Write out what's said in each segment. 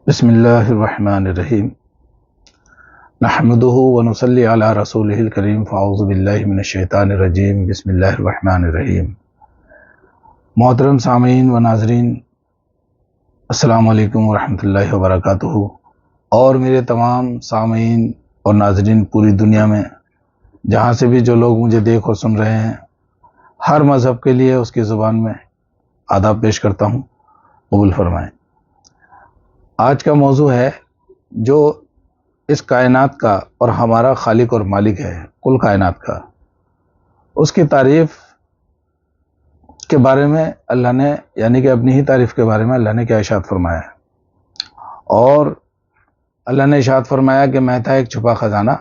بسم اللہ الرحمن الرحیم نحمده ونصلی علی رسولہ الکریم فاعوذ باللہ من الشیطان الرجیم بسم اللہ الرحمن الرحیم۔ محترم سامعین و ناظرین، السلام علیکم ورحمۃ اللہ وبرکاتہ، اور میرے تمام سامعین اور ناظرین پوری دنیا میں جہاں سے بھی جو لوگ مجھے دیکھ اور سن رہے ہیں، ہر مذہب کے لیے اس کی زبان میں آداب پیش کرتا ہوں، قبول فرمائیں۔ آج کا موضوع ہے جو اس کائنات کا اور ہمارا خالق اور مالک ہے کل کائنات کا، اس کی تعریف کے بارے میں اللہ نے، یعنی کہ اپنی ہی تعریف کے بارے میں اللہ نے کیا ارشاد فرمایا ہے۔ اور اللہ نے ارشاد فرمایا کہ میں تھا ایک چھپا خزانہ،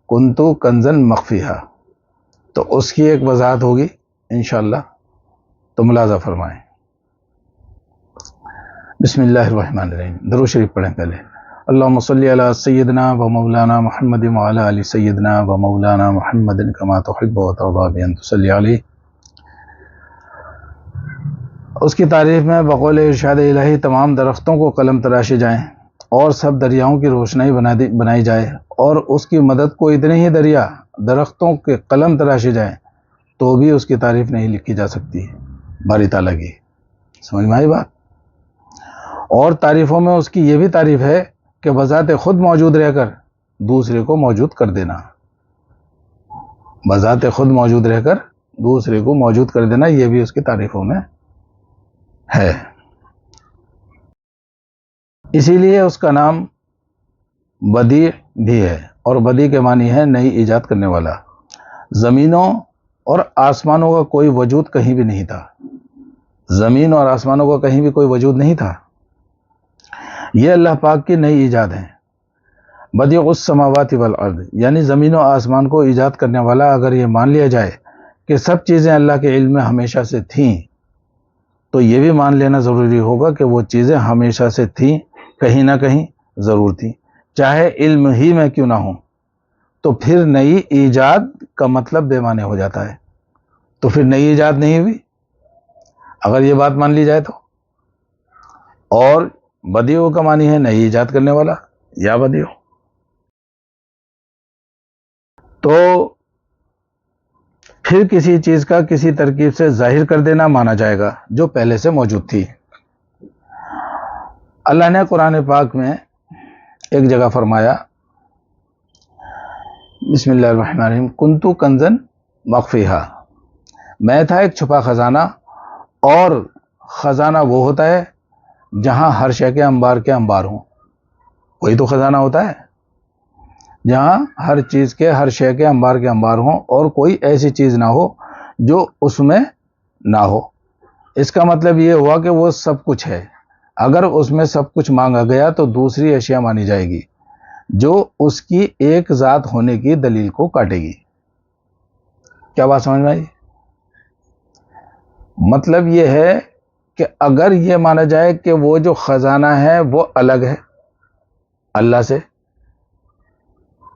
کنتو کنزن مخفیہ، تو اس کی ایک وضاحت ہوگی انشاءاللہ، تو ملاحظہ فرمائیں۔ بسم اللہ الرحمن الرحیم، درود شریف پڑھیں پہلے۔ اللہم صلی علی سیدنا و مولانا محمد وعلی آل سیدنا و مولانا محمد کما تحب و ترضی بان تصلی علیہ۔ اس کی تعریف میں بقول ارشاد الہی تمام درختوں کو قلم تراشے جائیں اور سب دریاؤں کی روشنائی بنائی جائے، اور اس کی مدد کو اتنے ہی درختوں کے قلم تراشے جائیں تو بھی اس کی تعریف نہیں لکھی جا سکتی باری تعالیٰ کی۔ سمجھ میں آئی بات؟ اور تعریفوں میں اس کی یہ بھی تعریف ہے کہ بذات خود موجود رہ کر دوسرے کو موجود کر دینا، بذات خود موجود رہ کر دوسرے کو موجود کر دینا، یہ بھی اس کی تعریفوں میں ہے۔ اسی لیے اس کا نام بدیع بھی ہے، اور بدیع کے معنی ہے نئی ایجاد کرنے والا۔ زمینوں اور آسمانوں کا کوئی وجود کہیں بھی نہیں تھا، زمین اور آسمانوں کا کہیں بھی کوئی وجود نہیں تھا، یہ اللہ پاک کی نئی ایجاد ہے۔ بدیع السماوات والارض، یعنی زمین و آسمان کو ایجاد کرنے والا۔ اگر یہ مان لیا جائے کہ سب چیزیں اللہ کے علم میں ہمیشہ سے تھیں، تو یہ بھی مان لینا ضروری ہوگا کہ وہ چیزیں ہمیشہ سے تھیں، کہیں نہ کہیں ضرور تھیں، چاہے علم ہی میں کیوں نہ ہوں۔ تو پھر نئی ایجاد کا مطلب بے معنی ہو جاتا ہے، تو پھر نئی ایجاد نہیں ہوئی اگر یہ بات مان لی جائے تو۔ اور بدیع کا معنی ہے نئی ایجاد کرنے والا یا بدیع، تو پھر کسی چیز کا کسی ترکیب سے ظاہر کر دینا مانا جائے گا جو پہلے سے موجود تھی۔ اللہ نے قرآن پاک میں ایک جگہ فرمایا، بسم اللہ الرحمن الرحیم، کنتو کنزن مخفیہ، میں تھا ایک چھپا خزانہ، اور خزانہ وہ ہوتا ہے جہاں ہر شے کے انبار کے انبار ہوں، وہی تو خزانہ ہوتا ہے، جہاں ہر چیز کے ہر شے کے انبار کے انبار ہوں، اور کوئی ایسی چیز نہ ہو جو اس میں نہ ہو۔ اس کا مطلب یہ ہوا کہ وہ سب کچھ ہے۔ اگر اس میں سب کچھ مانگا گیا تو دوسری اشیاء مانی جائے گی جو اس کی ایک ذات ہونے کی دلیل کو کاٹے گی۔ کیا بات سمجھ میں آئی؟ مطلب یہ ہے کہ اگر یہ مانا جائے کہ وہ جو خزانہ ہے وہ الگ ہے اللہ سے،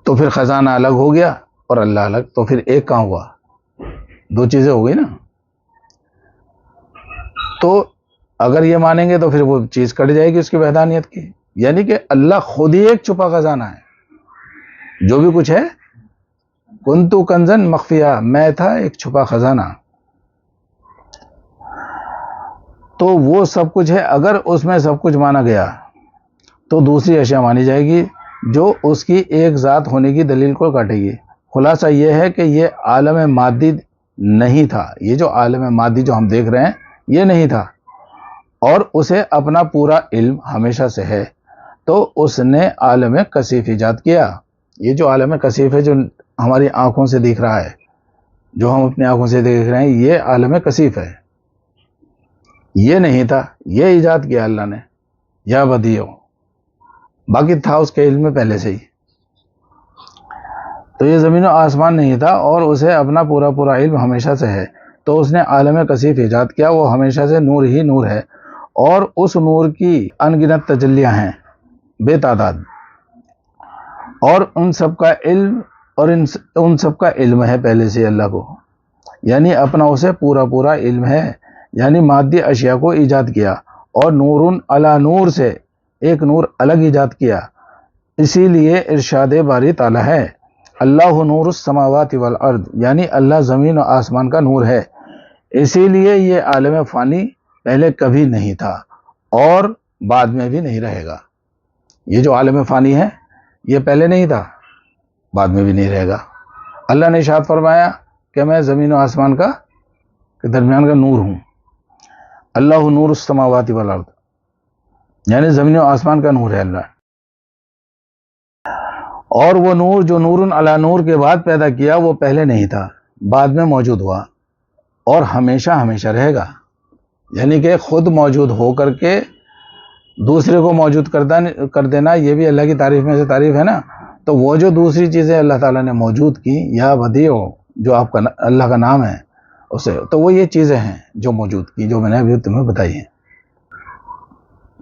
تو پھر خزانہ الگ ہو گیا اور اللہ الگ، تو پھر ایک کہاں ہوا؟ دو چیزیں ہو گئی نا۔ تو اگر یہ مانیں گے تو پھر وہ چیز کٹ جائے گی اس کی وحدانیت کی، یعنی کہ اللہ خود ہی ایک چھپا خزانہ ہے، جو بھی کچھ ہے۔ کنتو کنزن مخفیہ، میں تھا ایک چھپا خزانہ، تو وہ سب کچھ ہے۔ اگر اس میں سب کچھ مانا گیا تو دوسری اشیاء مانی جائے گی جو اس کی ایک ذات ہونے کی دلیل کو کاٹے گی۔ خلاصہ یہ ہے کہ یہ عالم مادی نہیں تھا، یہ جو عالم مادی جو ہم دیکھ رہے ہیں یہ نہیں تھا، اور اسے اپنا پورا علم ہمیشہ سے ہے، تو اس نے عالم کثیف ایجاد کیا۔ یہ جو عالم کثیف ہے جو ہماری آنکھوں سے دیکھ رہا ہے، جو ہم اپنی آنکھوں سے دیکھ رہے ہیں، یہ عالم کثیف ہے، یہ نہیں تھا، یہ ایجاد کیا اللہ نے، یا بدیع، باقی تھا اس کے علم میں پہلے سے ہی۔ تو یہ زمین و آسمان نہیں تھا، اور اسے اپنا پورا علم ہمیشہ سے ہے، تو اس نے عالم کثیف ایجاد کیا۔ وہ ہمیشہ سے نور ہی نور ہے، اور اس نور کی ان گنت تجلیاں ہیں، بے تعداد، اور ان سب کا علم ہے پہلے سے اللہ کو، یعنی اپنا اسے پورا علم ہے، یعنی مادی اشیاء کو ایجاد کیا، اور نور علی نور سے ایک نور الگ ایجاد کیا، اسی لیے ارشاد باری تعالیٰ ہے اللہ نور السماوات والارض، یعنی اللہ زمین و آسمان کا نور ہے، اسی لیے یہ عالم فانی پہلے کبھی نہیں تھا اور بعد میں بھی نہیں رہے گا۔ یہ جو عالم فانی ہے یہ پہلے نہیں تھا، بعد میں بھی نہیں رہے گا۔ اللہ نے ارشاد فرمایا کہ میں زمین و آسمان کا درمیان کا نور ہوں، اللہ نور السماوات والارض، یعنی زمین و آسمان کا نور ہے اللہ۔ اور وہ نور جو نور علی نور کے بعد پیدا کیا وہ پہلے نہیں تھا، بعد میں موجود ہوا اور ہمیشہ ہمیشہ رہے گا، یعنی کہ خود موجود ہو کر کے دوسرے کو موجود کر دینا، یہ بھی اللہ کی تعریف میں سے تعریف ہے نا۔ تو وہ جو دوسری چیزیں اللہ تعالیٰ نے موجود کی، یا بدیع جو آپ کا اللہ کا نام ہے اسے، تو وہ یہ چیزیں ہیں جو موجود کی، جو میں نے ابھی تمہیں بتائی ہیں۔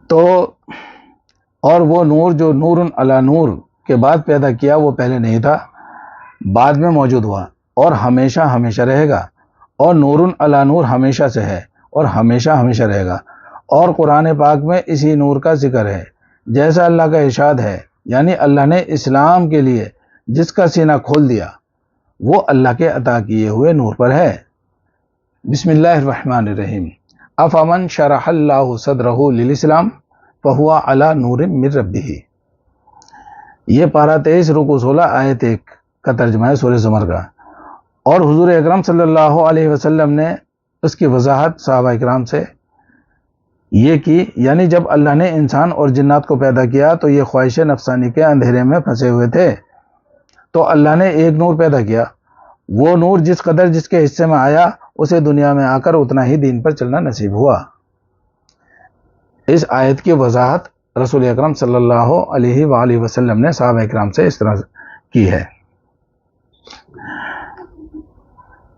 تو اور وہ نور جو نور علی نور کے بعد پیدا کیا وہ پہلے نہیں تھا، بعد میں موجود ہوا اور ہمیشہ ہمیشہ رہے گا، اور نور علی نور ہمیشہ سے ہے اور ہمیشہ ہمیشہ رہے گا۔ اور قرآن پاک میں اسی نور کا ذکر ہے، جیسا اللہ کا ارشاد ہے، یعنی اللہ نے اسلام کے لیے جس کا سینہ کھول دیا وہ اللہ کے عطا کیے ہوئے نور پر ہے۔ بسم اللہ الرحمن الرحیم، افمن شرح اللہ صدرہ للاسلام فہو علی نور من ربہ۔ یہ پارہ 23 رکوع 16 آیت 1 کا ترجمہ ہے سورہ زمر کا۔ اور حضور اکرم صلی اللہ علیہ وسلم نے اس کی وضاحت صحابہ اکرام سے یہ کی، یعنی جب اللہ نے انسان اور جنات کو پیدا کیا تو یہ خواہش نفسانی کے اندھیرے میں پھنسے ہوئے تھے، تو اللہ نے ایک نور پیدا کیا، وہ نور جس قدر جس کے حصے میں آیا اسے دنیا میں آ کر اتنا ہی دین پر چلنا نصیب ہوا۔ اس آیت کی وضاحت رسول اکرم صلی اللہ علیہ وآلہ وسلم نے صحابہ اکرام سے اس طرح کی ہے۔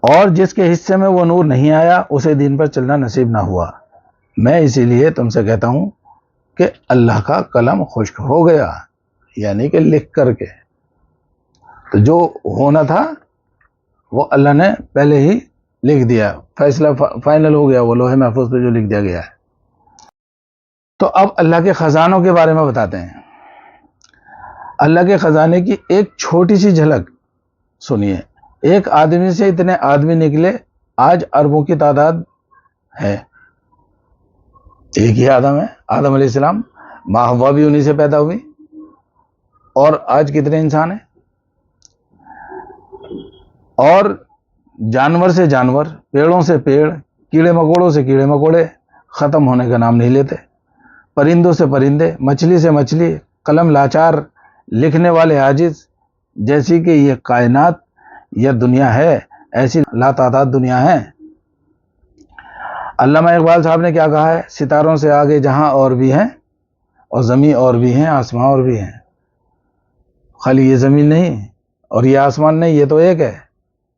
اور جس کے حصے میں وہ نور نہیں آیا اسے دین پر چلنا نصیب نہ ہوا۔ میں اسی لیے تم سے کہتا ہوں کہ اللہ کا قلم خشک ہو گیا، یعنی کہ لکھ کر کے، تو جو ہونا تھا وہ اللہ نے پہلے ہی لکھ دیا، فیصلہ فائنل ہو گیا، وہ لوح محفوظ پہ جو لکھ دیا گیا ہے۔ تو اب اللہ کے خزانوں کے بارے میں بتاتے ہیں۔ اللہ کے خزانے کی ایک چھوٹی سی جھلک سنیے۔ ایک آدمی سے اتنے آدمی نکلے، آج اربوں کی تعداد ہے، ایک ہی آدم ہے، آدم علیہ السلام، ماں حوا بھی انہی سے پیدا ہوئی، اور آج کتنے انسان ہیں، اور جانور سے جانور، پیڑوں سے پیڑ، کیڑے مکوڑوں سے کیڑے مکوڑے ختم ہونے کا نام نہیں لیتے، پرندوں سے پرندے، مچھلی سے مچھلی، قلم لاچار، لکھنے والے عاجز، جیسی کہ یہ کائنات یا دنیا ہے ایسی لاتعداد دنیا ہے۔ علامہ اقبال صاحب نے کیا کہا ہے، ستاروں سے آگے جہاں اور بھی ہیں، اور زمین اور بھی ہیں، آسمان اور بھی ہیں، خالی یہ زمین نہیں اور یہ آسمان نہیں، یہ تو ایک ہے،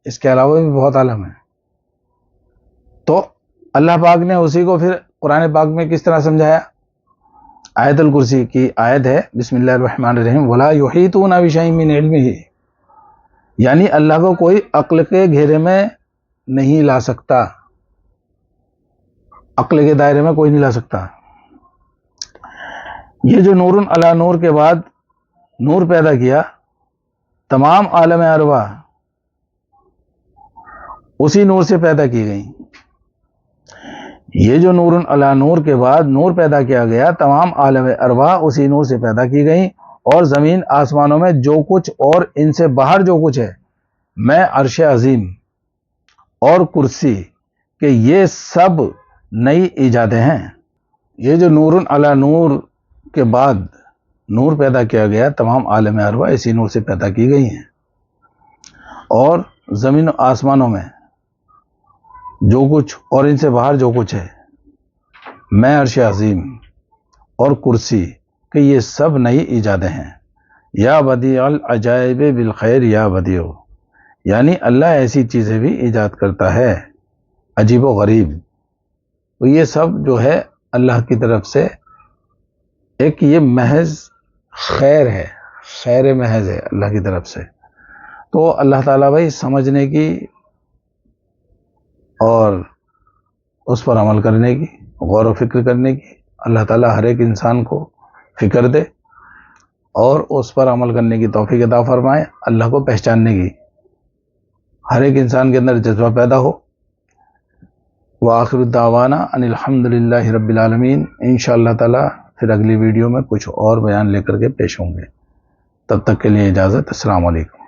اس کے علاوہ بھی بہت عالم ہے۔ تو اللہ پاک نے اسی کو پھر قرآن پاک میں کس طرح سمجھایا؟ آیت الکرسی کی آیت ہے، بسم اللہ الرحمن الرحیم، وَلَا يُحِيطُونَ بِشَيْءٍ مِّنْ عِلْمِهِ، یعنی اللہ کو کوئی عقل کے گھیرے میں نہیں لا سکتا، عقل کے دائرے میں کوئی نہیں لا سکتا۔ یہ جو نور علی نور کے بعد نور پیدا کیا، تمام عالم ارواح اسی نور سے پیدا کی گئی۔ یہ جو نور علی نور کے بعد نور پیدا کیا گیا، تمام عالم ارواح اسی نور سے پیدا کی گئی، اور زمین آسمانوں میں جو کچھ اور ان سے باہر جو کچھ ہے، میں عرش عظیم اور کرسی، کہ یہ سب نئی ایجادیں ہیں۔ یہ جو نور علی نور کے بعد نور پیدا کیا گیا، تمام عالم ارواح اسی نور سے پیدا کی گئی ہیں، اور زمین و آسمانوں میں جو کچھ اور ان سے باہر جو کچھ ہے، میں عرش عظیم اور کرسی، کہ یہ سب نئی ایجادیں ہیں۔ یا بدیع العجائب بالخیر یا بدیع، یعنی اللہ ایسی چیزیں بھی ایجاد کرتا ہے عجیب و غریب، تو یہ سب جو ہے اللہ کی طرف سے ایک یہ محض خیر ہے، خیر محض ہے اللہ کی طرف سے۔ تو اللہ تعالیٰ بھائی سمجھنے کی اور اس پر عمل کرنے کی، غور و فکر کرنے کی، اللہ تعالیٰ ہر ایک انسان کو فکر دے اور اس پر عمل کرنے کی توفیق عطا فرمائے، اللہ کو پہچاننے کی ہر ایک انسان کے اندر جذبہ پیدا ہو۔ وآخر الدعوانا ان الحمد للہ رب العالمین۔ انشاءاللہ تعالی پھر اگلی ویڈیو میں کچھ اور بیان لے کر کے پیش ہوں گے، تب تک کے لیے اجازت، السلام علیکم۔